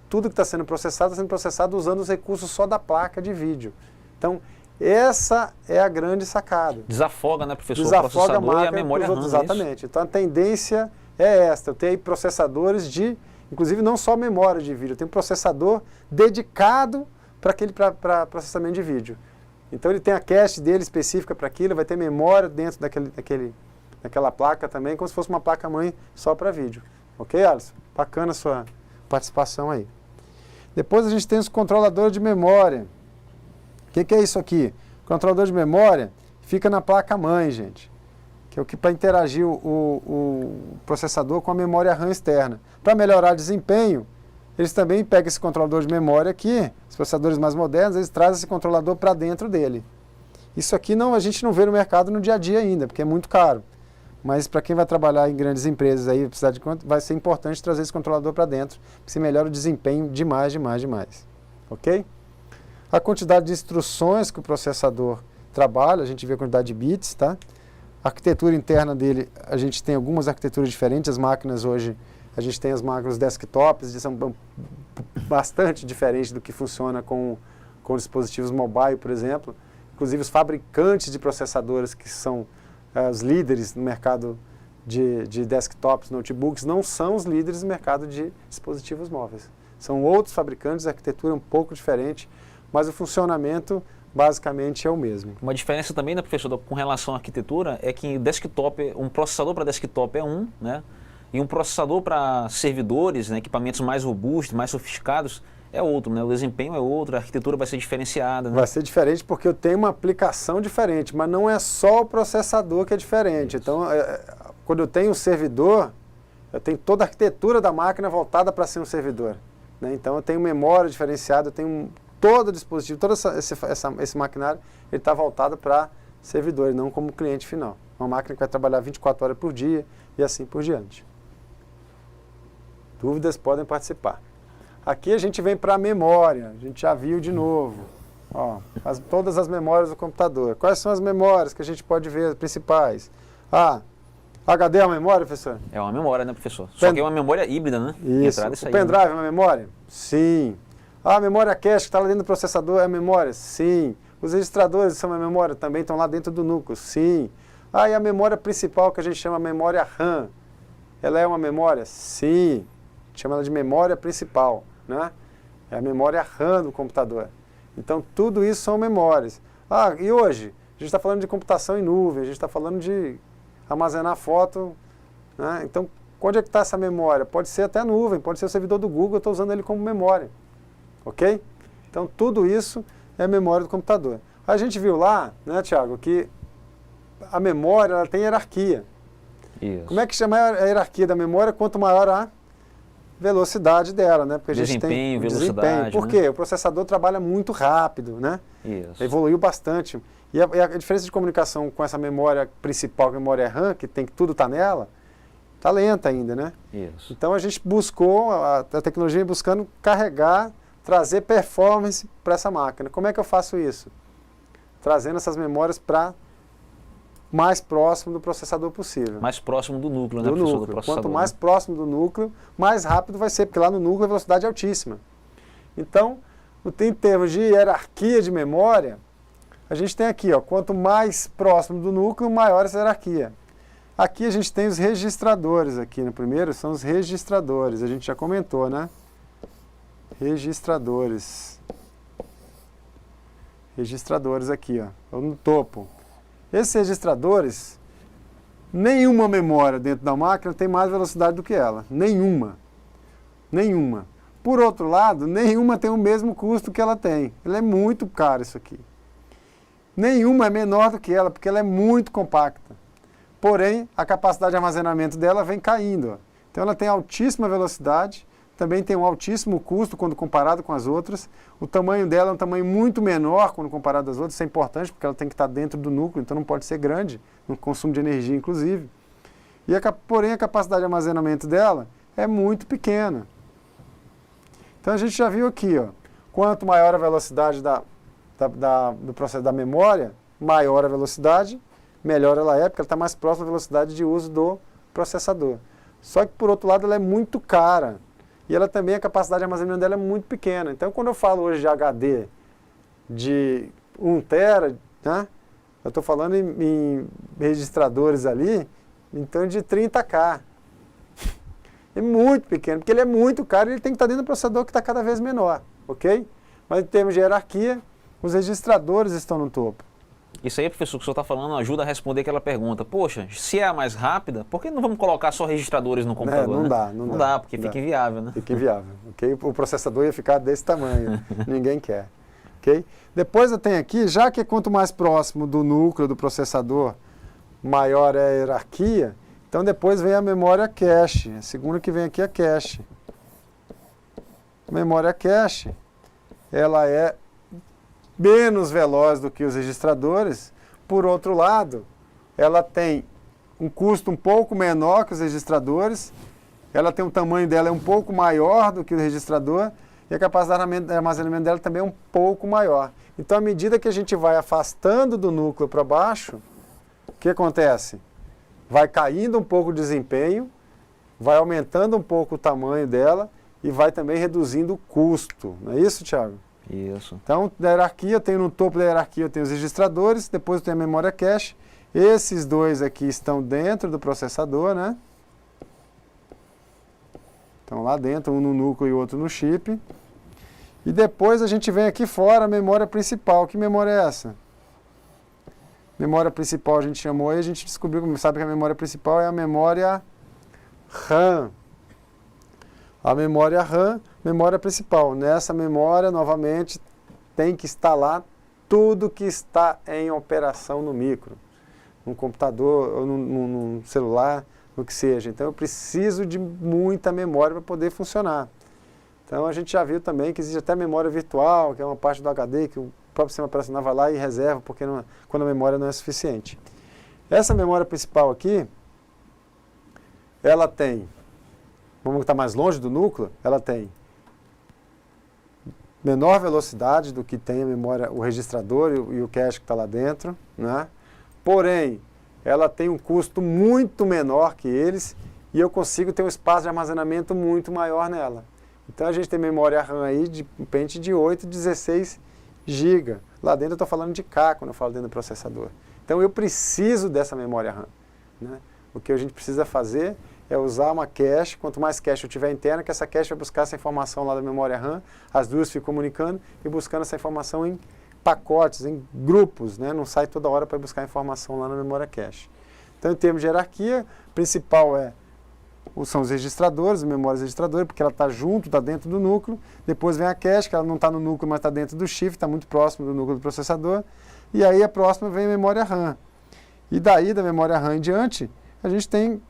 [SPEAKER 1] Tudo que está sendo processado usando os recursos só da placa de vídeo. Então, essa é a grande sacada.
[SPEAKER 2] Desafoga, né, professor?
[SPEAKER 1] Desafoga
[SPEAKER 2] o processador
[SPEAKER 1] a máquina
[SPEAKER 2] e a memória RAM.
[SPEAKER 1] Exatamente. Então, a tendência é esta. Eu tenho aí processadores inclusive não só memória de vídeo, eu tenho processador dedicado para processamento de vídeo. Então ele tem a cache dele específica para aquilo, vai ter memória dentro daquela placa também, como se fosse uma placa-mãe só para vídeo. Ok, Alisson? Bacana a sua participação aí. Depois a gente tem os controladores de memória. O que é isso aqui? O controlador de memória fica na placa-mãe, gente. Que é o que para interagir o processador com a memória RAM externa. Para melhorar o desempenho, eles também pegam esse controlador de memória aqui, os processadores mais modernos, eles trazem esse controlador para dentro dele. Isso aqui a gente não vê no mercado no dia a dia ainda, porque é muito caro. Mas para quem vai trabalhar em grandes empresas aí, precisar de conta, vai ser importante trazer esse controlador para dentro, porque se melhora o desempenho demais. Ok? A quantidade de instruções que o processador trabalha, a gente vê a quantidade de bits, tá? A arquitetura interna dele, a gente tem algumas arquiteturas diferentes, as máquinas hoje, a gente tem as máquinas desktops, são bastante diferentes do que funciona com dispositivos mobile, por exemplo. Inclusive os fabricantes de processadores, que são os líderes no mercado de desktops, notebooks, não são os líderes no mercado de dispositivos móveis. São outros fabricantes, a arquitetura é um pouco diferente, mas o funcionamento basicamente é o mesmo.
[SPEAKER 2] Uma diferença também, né, professor, com relação à arquitetura, é que um processador para desktop é né? E um processador para servidores, né, equipamentos mais robustos, mais sofisticados, é outro, né? O desempenho é outro, a arquitetura vai ser diferenciada. Né?
[SPEAKER 1] Vai ser diferente porque eu tenho uma aplicação diferente, mas não é só o processador que é diferente. Então, quando eu tenho um servidor, eu tenho toda a arquitetura da máquina voltada para ser um servidor. Né? Então, eu tenho memória diferenciada, eu tenho todo o dispositivo, todo esse maquinário, ele está voltado para servidor, não como cliente final. Uma máquina que vai trabalhar 24 horas por dia e assim por diante. Dúvidas podem participar. Aqui a gente vem para a memória, a gente já viu de novo. Ó, todas as memórias do computador. Quais são as memórias que a gente pode ver, as principais? HD é uma memória, professor?
[SPEAKER 2] É uma memória, né, professor? Só que é uma memória híbrida, né?
[SPEAKER 1] Isso. O pendrive é uma memória? Sim. A memória cache que está lá dentro do processador é memória? Sim. Os registradores são uma memória? Também estão lá dentro do núcleo? Sim. E a memória principal, que a gente chama memória RAM, ela é uma memória? Sim. Chama ela de memória principal, né? É a memória RAM do computador. Então, tudo isso são memórias. E hoje? A gente está falando de computação em nuvem, a gente está falando de armazenar foto, né? Então, Onde é que está essa memória? Pode ser até nuvem, pode ser o servidor do Google, eu estou usando ele como memória. Ok? Então, tudo isso é memória do computador. A gente viu lá, né, Thiago, que a memória ela tem hierarquia.
[SPEAKER 2] Isso.
[SPEAKER 1] Como é que chama a hierarquia da memória? Quanto maior a velocidade dela, né? Porque a gente tem
[SPEAKER 2] velocidade.
[SPEAKER 1] Por quê? O processador trabalha muito rápido, né?
[SPEAKER 2] Isso.
[SPEAKER 1] Evoluiu bastante. E a diferença de comunicação com essa memória principal, a memória RAM, que tem que tudo tá nela, tá lenta ainda, né?
[SPEAKER 2] Isso.
[SPEAKER 1] Então a gente buscou, a tecnologia buscando carregar, trazer performance para essa máquina. Como é que eu faço isso? Trazendo essas memórias para mais próximo do processador possível.
[SPEAKER 2] Mais próximo do núcleo,
[SPEAKER 1] do
[SPEAKER 2] né, professor?
[SPEAKER 1] núcleo.
[SPEAKER 2] Do processador.
[SPEAKER 1] Quanto mais próximo do núcleo, mais rápido vai ser, porque lá no núcleo a velocidade é altíssima. Então, em termos de hierarquia de memória, a gente tem aqui, ó, quanto mais próximo do núcleo, maior essa hierarquia. Aqui a gente tem os registradores, aqui no primeiro são os registradores, a gente já comentou, né? Registradores. Registradores aqui, ó, no topo. Esses registradores, nenhuma memória dentro da máquina tem mais velocidade do que ela. Nenhuma. Nenhuma. Por outro lado, nenhuma tem o mesmo custo que ela tem. Ela é muito cara isso aqui. Nenhuma é menor do que ela, porque ela é muito compacta. Porém, a capacidade de armazenamento dela vem caindo. Ó. Então ela tem altíssima velocidade, também tem um altíssimo custo quando comparado com as outras. O tamanho dela é um tamanho muito menor quando comparado às outras. Isso é importante porque ela tem que estar dentro do núcleo, então não pode ser grande, no consumo de energia inclusive. Porém, a capacidade de armazenamento dela é muito pequena. Então a gente já viu aqui, ó, quanto maior a velocidade do processo da memória, maior a velocidade, melhor ela é, porque ela está mais próxima da velocidade de uso do processador. Só que, por outro lado, ela é muito cara. E ela também, a capacidade de armazenamento dela é muito pequena. Então, quando eu falo hoje de HD de 1 tera, né, eu estou falando em registradores ali, então de 30K. É muito pequeno, porque ele é muito caro e ele tem que estar dentro do processador que está cada vez menor, ok? Mas em termos de hierarquia, os registradores estão no topo.
[SPEAKER 2] Isso aí, professor, que o senhor está falando ajuda a responder aquela pergunta. Poxa, se é a mais rápida, por que não vamos colocar só registradores no computador?
[SPEAKER 1] Não
[SPEAKER 2] né?
[SPEAKER 1] dá,
[SPEAKER 2] não dá, porque fica inviável, né?
[SPEAKER 1] Fica inviável, ok? O processador ia ficar desse tamanho, ninguém quer, ok? Depois eu tenho aqui, já que quanto mais próximo do núcleo do processador, maior é a hierarquia, então depois vem a memória cache. A segunda que vem aqui é a cache. A memória cache, ela é menos veloz do que os registradores. Por outro lado, ela tem um custo um pouco menor que os registradores, ela tem o tamanho dela um pouco maior do que o registrador e a capacidade de armazenamento dela também é um pouco maior. Então, à medida que a gente vai afastando do núcleo para baixo, o que acontece? Vai caindo um pouco o desempenho, vai aumentando um pouco o tamanho dela e vai também reduzindo o custo. Não é isso, Thiago?
[SPEAKER 2] Isso.
[SPEAKER 1] Então, da hierarquia, no topo da hierarquia eu tenho os registradores, depois eu tenho a memória cache. Esses dois aqui estão dentro do processador, né? Estão lá dentro, um no núcleo e o outro no chip. E depois a gente vem aqui fora a memória principal. Que memória é essa? Memória principal a gente chamou e a gente descobriu, sabe que a memória principal é a memória RAM. A memória RAM, memória principal. Nessa memória, novamente, tem que instalar tudo que está em operação no micro. Num computador, ou num celular, o que seja. Então, eu preciso de muita memória para poder funcionar. Então, a gente já viu também que existe até memória virtual, que é uma parte do HD que o próprio sistema operacional vai lá e reserva, porque quando a memória não é suficiente. Essa memória principal aqui, ela tem... Vamos estar mais longe do núcleo, ela tem menor velocidade do que tem a memória, o registrador e o cache que está lá dentro, né? Porém, ela tem um custo muito menor que eles e eu consigo ter um espaço de armazenamento muito maior nela. Então a gente tem memória RAM aí de pente de 8 e 16 GB. Lá dentro eu estou falando de K quando eu falo dentro do processador. Então eu preciso dessa memória RAM, né? O que a gente precisa fazer é usar uma cache, quanto mais cache eu tiver interna, que essa cache vai buscar essa informação lá da memória RAM, as duas ficam comunicando e buscando essa informação em pacotes, em grupos, né? Não sai toda hora para buscar informação lá na memória cache. Então, em termos de hierarquia, principal é são os registradores, as memórias registradoras, porque ela está junto, está dentro do núcleo. Depois vem a cache, que ela não está no núcleo, mas está dentro do chip, está muito próximo do núcleo do processador. E aí a próxima vem a memória RAM. E daí, da memória RAM em diante, a gente tem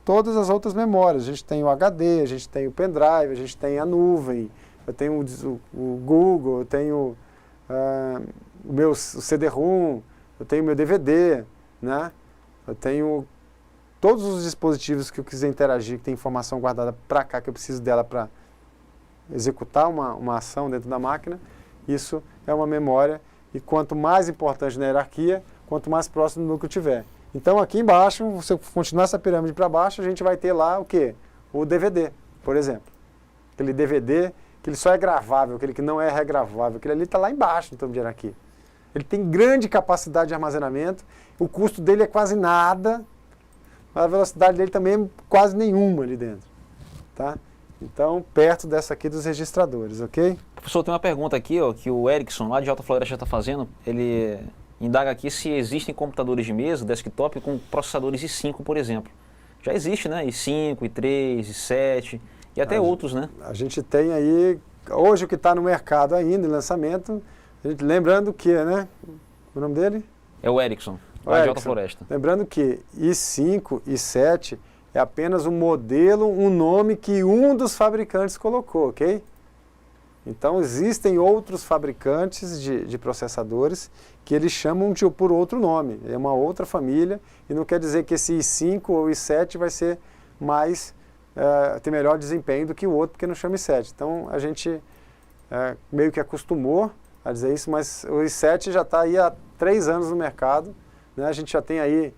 [SPEAKER 1] todas as outras memórias. A gente tem o HD, a gente tem o pendrive, a gente tem a nuvem, eu tenho o Google, eu tenho o CD-ROM, eu tenho o meu DVD, né? Eu tenho todos os dispositivos que eu quiser interagir, que tem informação guardada para cá, que eu preciso dela para executar uma ação dentro da máquina. Isso é uma memória, e quanto mais importante na hierarquia, quanto mais próximo do núcleo tiver. Então aqui embaixo, se eu continuar essa pirâmide para baixo, a gente vai ter lá o quê? O DVD, por exemplo. Aquele DVD que ele só é gravável, aquele que não é regravável, aquele ali está lá embaixo no topo de hierarquia. Ele tem grande capacidade de armazenamento, o custo dele é quase nada, a velocidade dele também é quase nenhuma ali dentro. Tá? Então, perto dessa aqui dos registradores, ok?
[SPEAKER 2] Professor, tem uma pergunta aqui, ó, que o Erickson, lá de Alta Floresta, está fazendo. Ele indaga aqui se existem computadores de mesa, desktop, com processadores i5, por exemplo. Já existe, né? i5, i3, i7 e até outros, né?
[SPEAKER 1] A gente tem aí, hoje o que está no mercado ainda, em lançamento, lembrando que, né? O nome dele?
[SPEAKER 2] É o Erickson, lá de Alta Floresta.
[SPEAKER 1] Lembrando que i5, i7 é apenas um modelo, um nome que um dos fabricantes colocou, ok? Então existem outros fabricantes de processadores que eles chamam por outro nome, é uma outra família, e não quer dizer que esse i5 ou i7 vai ser ter melhor desempenho do que o outro, porque não chama i7. Então a gente meio que acostumou a dizer isso, mas o i7 já está aí há 3 anos no mercado, né? A gente já tem aí,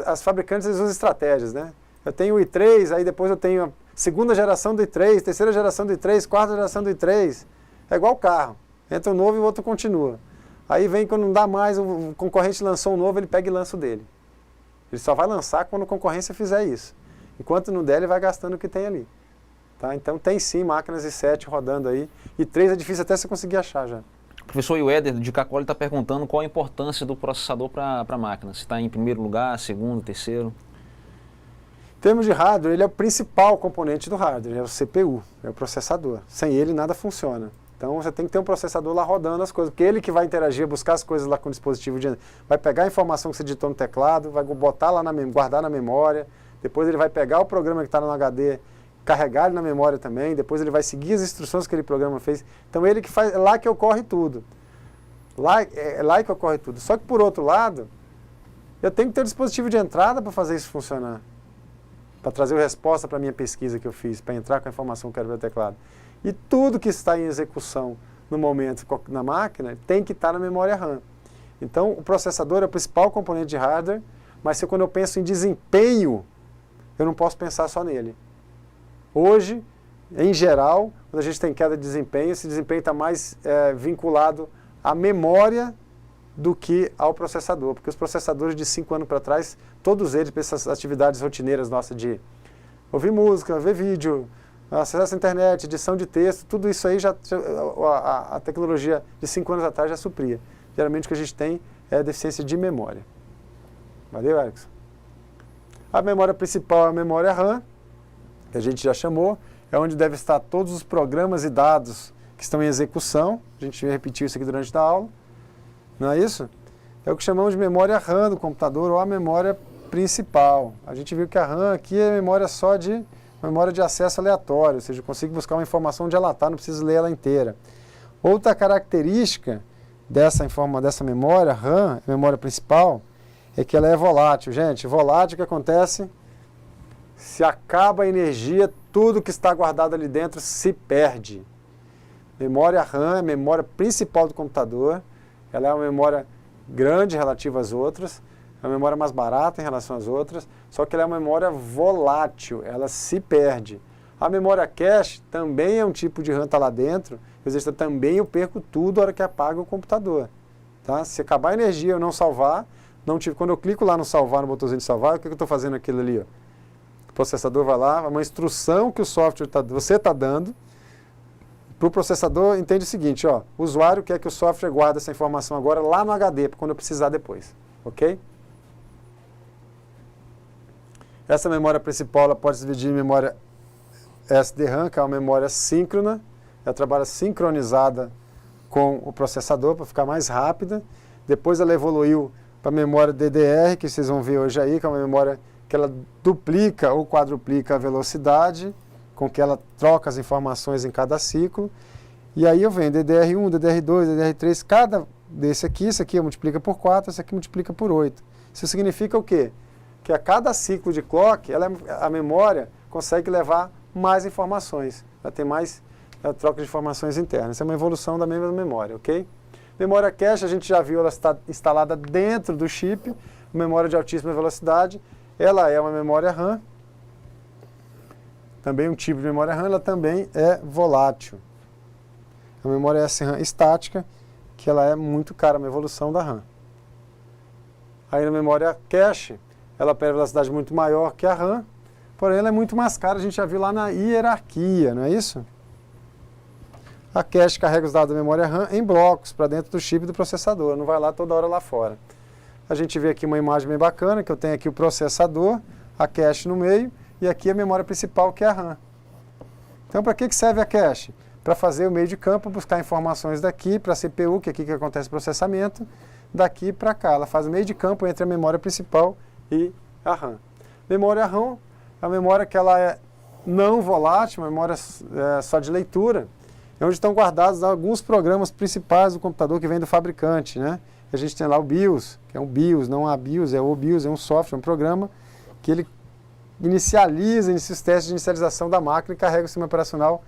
[SPEAKER 1] as fabricantes eles usam estratégias, né? Eu tenho o i3, aí depois eu tenho a segunda geração do i3, terceira geração do i3, quarta geração do i3, é igual o carro, entra um novo e o outro continua. Aí vem quando não dá mais, o concorrente lançou um novo, ele pega e lança o dele. Ele só vai lançar quando a concorrência fizer isso. Enquanto não der, ele vai gastando o que tem ali. Tá? Então tem sim máquinas i7 rodando aí, i3 é difícil até você conseguir achar já.
[SPEAKER 2] Professor, e o Éder de Cacoal está perguntando qual a importância do processador para a máquina, se está em primeiro lugar, segundo, terceiro.
[SPEAKER 1] Em termos de hardware, ele é o principal componente do hardware, é o CPU, é o processador. Sem ele nada funciona. Então você tem que ter um processador lá rodando as coisas, porque ele que vai interagir, buscar as coisas lá com o dispositivo, vai pegar a informação que você digitou no teclado, vai botar lá, guardar na memória, depois ele vai pegar o programa que está no HD, carregar ele na memória também, depois ele vai seguir as instruções que aquele programa fez. Então ele que faz, é lá que ocorre tudo. É lá que ocorre tudo. Só que por outro lado, eu tenho que ter um dispositivo de entrada para fazer isso funcionar. Para trazer a resposta para a minha pesquisa que eu fiz, para entrar com a informação que eu quero ver no teclado. E tudo que está em execução no momento na máquina tem que estar na memória RAM. Então o processador é o principal componente de hardware, mas quando eu penso em desempenho, eu não posso pensar só nele. Hoje, em geral, quando a gente tem queda de desempenho, esse desempenho está mais vinculado à memória do que ao processador. Porque os processadores de 5 anos para trás, todos eles, para essas atividades rotineiras nossas de ouvir música, ver vídeo, acesso à internet, edição de texto, tudo isso aí a tecnologia de 5 anos atrás já supria. Geralmente o que a gente tem é a deficiência de memória. Valeu, Erickson? A memória principal é a memória RAM, que a gente já chamou, é onde deve estar todos os programas e dados que estão em execução. A gente repetiu isso aqui durante a aula. Não é isso? É o que chamamos de memória RAM do computador ou a memória principal. A gente viu que a RAM aqui é memória memória de acesso aleatório, ou seja, eu consigo buscar uma informação onde ela está, não preciso ler ela inteira. Outra característica dessa memória RAM, memória principal, é que ela é volátil. Gente, volátil, o que acontece? Se acaba a energia, tudo que está guardado ali dentro se perde. Memória RAM é a memória principal do computador. Ela é uma memória grande relativa às outras. É uma memória mais barata em relação às outras. Só que ela é uma memória volátil. Ela se perde. A memória cache também é um tipo de RAM, está lá dentro. Também eu perco tudo na hora que apaga o computador. Tá? Se acabar a energia e eu não salvar, quando eu clico lá no salvar, no botãozinho de salvar, o que eu estou fazendo aquilo ali? Ó? O processador vai lá, uma instrução que o software você está dando, para o processador entende o seguinte, ó, o usuário quer que o software guarde essa informação agora lá no HD, quando eu precisar depois, ok? Essa memória principal ela pode se dividir em memória SDRAM, que é uma memória síncrona, ela trabalha sincronizada com o processador para ficar mais rápida. Depois ela evoluiu para a memória DDR, que vocês vão ver hoje aí, que é uma memória que ela duplica ou quadruplica a velocidade com que ela troca as informações em cada ciclo. E aí eu venho DDR1, DDR2, DDR3, cada desse aqui, isso aqui multiplica por 4, esse aqui multiplica por 8. Isso significa o quê? Que a cada ciclo de clock, a memória consegue levar mais informações, ela tem mais troca de informações internas. Isso é uma evolução da mesma memória, ok? Memória cache, a gente já viu, ela está instalada dentro do chip, memória de altíssima velocidade, ela é uma memória RAM, também um tipo de memória RAM, ela também é volátil. A memória SRAM estática, que ela é muito cara, uma evolução da RAM. Aí na memória cache, ela pega velocidade muito maior que a RAM, porém ela é muito mais cara, a gente já viu lá na hierarquia, não é isso? A cache carrega os dados da memória RAM em blocos para dentro do chip do processador, não vai lá toda hora lá fora. A gente vê aqui uma imagem bem bacana, que eu tenho aqui o processador, a cache no meio, e aqui a memória principal, que é a RAM. Então, para que serve a cache? Para fazer o meio de campo, buscar informações daqui para a CPU, que é aqui que acontece o processamento, daqui para cá. Ela faz o meio de campo entre a memória principal e a RAM. Memória RAM é uma memória que ela é não volátil, uma memória só de leitura, é onde estão guardados alguns programas principais do computador que vem do fabricante, né? A gente tem lá o BIOS, que é um BIOS, não há BIOS, é o BIOS, é um software, um programa que ele inicia os testes de inicialização da máquina e carrega o sistema operacional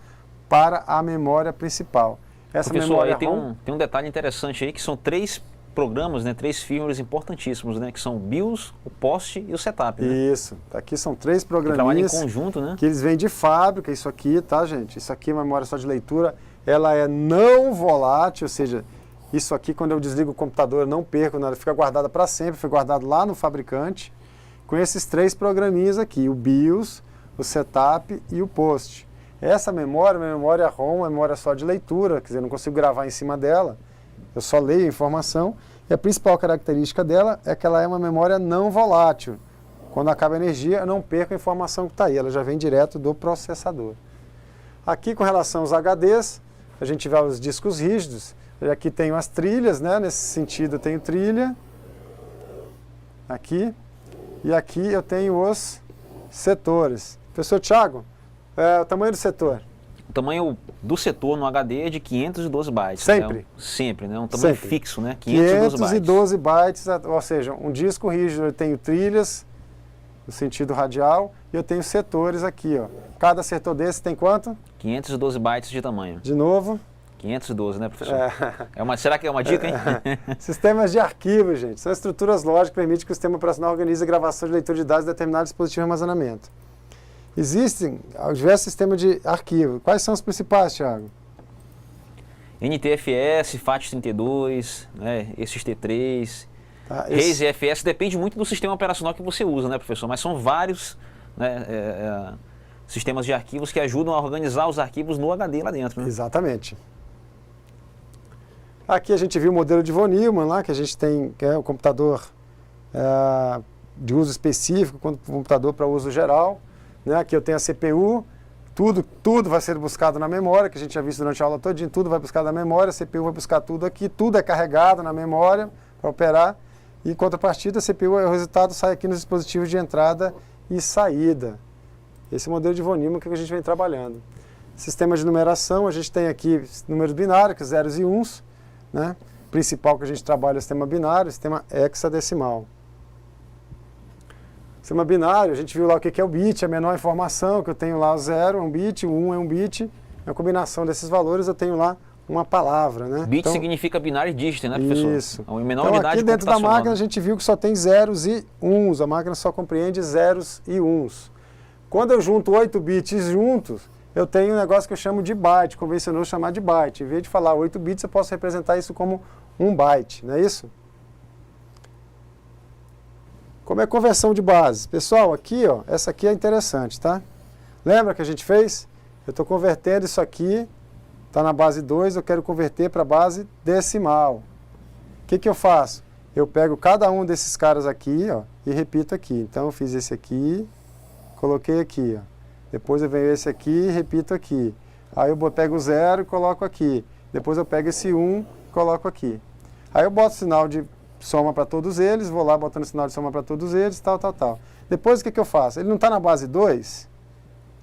[SPEAKER 1] para a memória principal. Essa
[SPEAKER 2] Professor,
[SPEAKER 1] memória
[SPEAKER 2] aí tem um detalhe interessante aí, que são 3 programas, né, 3 firmwares importantíssimos, né, que são o BIOS, o POST e o setup. Né?
[SPEAKER 1] Isso, aqui são 3 programinhas
[SPEAKER 2] que trabalham em conjunto, né?
[SPEAKER 1] Que eles vêm de fábrica, isso aqui, tá, gente? Isso aqui é uma memória só de leitura, ela é não volátil, ou seja, isso aqui quando eu desligo o computador eu não perco, ela fica guardada para sempre, foi guardado lá no fabricante, com esses 3 programinhas aqui, o BIOS, o setup e o POST. Essa memória, uma memória ROM, uma memória só de leitura, quer dizer, eu não consigo gravar em cima dela, eu só leio a informação, e a principal característica dela é que ela é uma memória não volátil. Quando acaba a energia, eu não perco a informação que está aí, ela já vem direto do processador. Aqui, com relação aos HDs, a gente vê os discos rígidos, aqui tem as trilhas, né? Nesse sentido eu tenho trilha, aqui, e aqui eu tenho os setores. Professor Thiago, o tamanho do setor?
[SPEAKER 2] O tamanho do setor no HD é de 512 bytes.
[SPEAKER 1] Sempre?
[SPEAKER 2] Né? Sempre, né? Um tamanho
[SPEAKER 1] Sempre.
[SPEAKER 2] fixo, né? 512
[SPEAKER 1] bytes, ou seja, um disco rígido, eu tenho trilhas, no sentido radial, e eu tenho setores aqui, ó. Cada setor desse tem quanto?
[SPEAKER 2] 512 bytes de tamanho.
[SPEAKER 1] De novo?
[SPEAKER 2] 512, né, professor? Será que é uma dica, hein?
[SPEAKER 1] Sistemas de arquivo, gente. São estruturas lógicas que permitem que o sistema operacional organize a gravação de leitura de dados de determinado dispositivo de armazenamento. Existem diversos sistemas de arquivo. Quais são os principais, Thiago?
[SPEAKER 2] NTFS, FAT32, né, SXT3,
[SPEAKER 1] Tá,
[SPEAKER 2] RAID-FS, depende muito do sistema operacional que você usa, né, professor? Mas são vários, né, sistemas de arquivos que ajudam a organizar os arquivos no HD lá dentro. Né?
[SPEAKER 1] Exatamente. Aqui a gente viu o modelo de von Neumann lá, que a gente tem o computador de uso específico, computador para uso geral. Né? Aqui eu tenho a CPU, tudo vai ser buscado na memória, que a gente já viu durante a aula todinha, tudo vai buscar na memória, a CPU vai buscar tudo aqui, tudo é carregado na memória para operar, e em contrapartida a CPU, o resultado sai aqui nos dispositivos de entrada e saída. Esse é o modelo de von Neumann que a gente vem trabalhando. Sistema de numeração, a gente tem aqui números binários, zeros e uns, né? O principal que a gente trabalha é o sistema binário, o sistema hexadecimal. Sistema binário, a gente viu lá o que é o bit, a menor informação, que eu tenho lá o 0 é um bit, o 1 é um bit, a combinação desses valores eu tenho lá uma palavra, né?
[SPEAKER 2] Bit então, significa binário e dígito, né, professor?
[SPEAKER 1] Isso.
[SPEAKER 2] A menor
[SPEAKER 1] então
[SPEAKER 2] unidade
[SPEAKER 1] aqui dentro da máquina
[SPEAKER 2] né?
[SPEAKER 1] a gente viu que só tem zeros e uns, a máquina só compreende zeros e uns. Quando eu junto 8 bits juntos, eu tenho um negócio que eu chamo de byte, convencionou chamar de byte. Em vez de falar 8 bits, eu posso representar isso como 1 byte, não é isso? Como é conversão de bases? Pessoal, aqui, ó, essa aqui é interessante, tá? Lembra que a gente fez? Eu estou convertendo isso aqui, está na base 2, eu quero converter para a base decimal. O que eu faço? Eu pego cada um desses caras aqui, ó, e repito aqui. Então, eu fiz esse aqui, coloquei aqui, ó. Depois eu venho esse aqui e repito aqui. Aí eu pego o 0 e coloco aqui. Depois eu pego esse 1 e coloco aqui. Aí eu boto sinal de soma para todos eles, vou lá botando sinal de soma para todos eles, tal, tal, tal. Depois o que eu faço? Ele não está na base 2,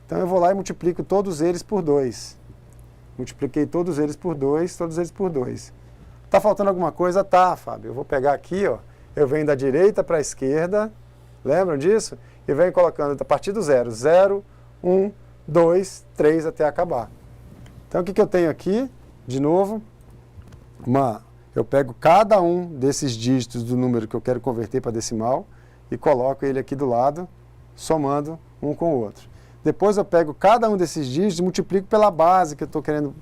[SPEAKER 1] então eu vou lá e multiplico todos eles por 2. Multipliquei todos eles por 2, todos eles por 2. Está faltando alguma coisa? Tá, Fábio. Eu vou pegar aqui, ó, eu venho da direita para a esquerda, lembram disso? E venho colocando a partir do 0, 0, 1, 2, 3 até acabar. Então o que eu tenho aqui? De novo, eu pego cada um desses dígitos do número que eu quero converter para decimal e coloco ele aqui do lado, somando um com o outro. Depois eu pego cada um desses dígitos e multiplico pela base que eu estou querendo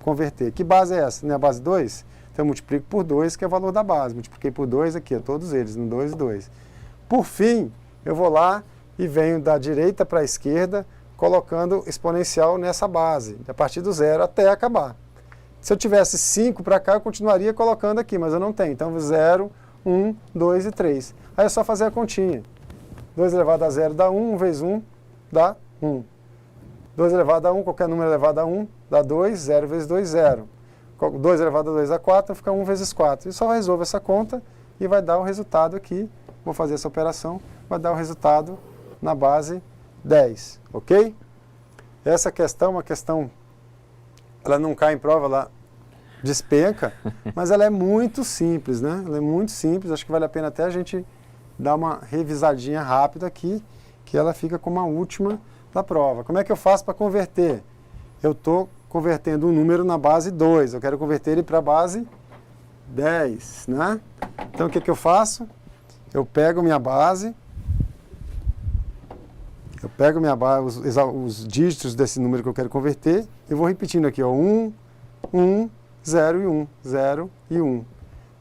[SPEAKER 1] converter. Que base é essa? Não é a base 2? Então eu multiplico por 2, que é o valor da base. Multipliquei por 2 aqui, ó, todos eles, no 2 e 2. Por fim, eu vou lá e venho da direita para a esquerda, colocando exponencial nessa base, a partir do 0 até acabar. Se eu tivesse 5 para cá, eu continuaria colocando aqui, mas eu não tenho. Então 0, 1, 2 e 3. Aí é só fazer a continha. 2 elevado a 0 dá 1, 1 vezes 1 dá 1. 2 elevado a 1, qualquer número elevado a 1, dá 2, 0 vezes 2, 0. 2 elevado a 2 dá 4, fica 1 vezes 4. E só resolvo essa conta e vai dar o resultado aqui. Vou fazer essa operação, vai dar o resultado na base 10, ok? Essa questão é uma questão, ela não cai em prova, ela despenca, mas ela é muito simples, né? Ela é muito simples, acho que vale a pena até a gente dar uma revisadinha rápida aqui, que ela fica como a última da prova. Como é que eu faço para converter? Eu estou convertendo um número na base 2, eu quero converter ele para a base 10, né? Então o que eu faço? Eu pego minha base, os dígitos desse número que eu quero converter, e vou repetindo aqui, ó, 1, 1, 0 e 1, 0 e 1.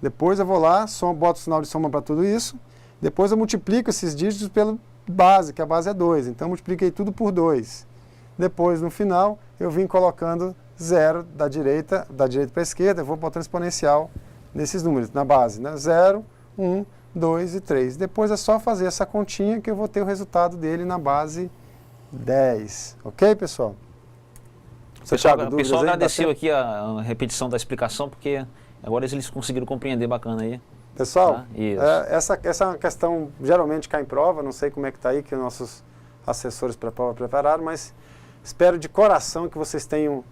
[SPEAKER 1] Depois eu vou lá, boto o sinal de soma para tudo isso, depois eu multiplico esses dígitos pela base, que a base é 2, então eu multipliquei tudo por 2. Depois, no final, eu vim colocando 0 da direita para a esquerda, eu vou botando exponencial nesses números, na base, né? 0, 1, 2 e 3. Depois é só fazer essa continha que eu vou ter o resultado dele na base 10. Ok, pessoal?
[SPEAKER 2] O pessoal agradeceu aqui a repetição da explicação, porque agora eles conseguiram compreender bacana aí.
[SPEAKER 1] Pessoal, essa é uma questão geralmente cai em prova, não sei como é que está aí, que os nossos assessores para a prova prepararam, mas espero de coração que vocês tenham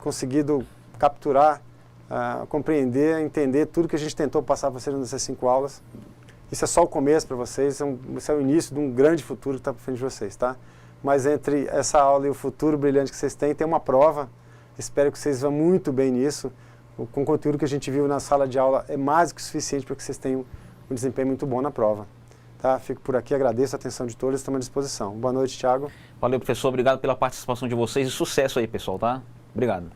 [SPEAKER 1] conseguido capturar, compreender, entender tudo que a gente tentou passar para vocês nessas 5 aulas. Isso é só o começo para vocês, isso é o início de um grande futuro que está por frente de vocês, tá? Mas entre essa aula e o futuro brilhante que vocês têm, tem uma prova. Espero que vocês vão muito bem nisso. Com o conteúdo que a gente viu na sala de aula é mais do que suficiente para que vocês tenham um desempenho muito bom na prova. Tá? Fico por aqui, agradeço a atenção de todos, estamos à disposição. Boa noite, Thiago.
[SPEAKER 2] Valeu, professor, obrigado pela participação de vocês e sucesso aí, pessoal, tá? Obrigado.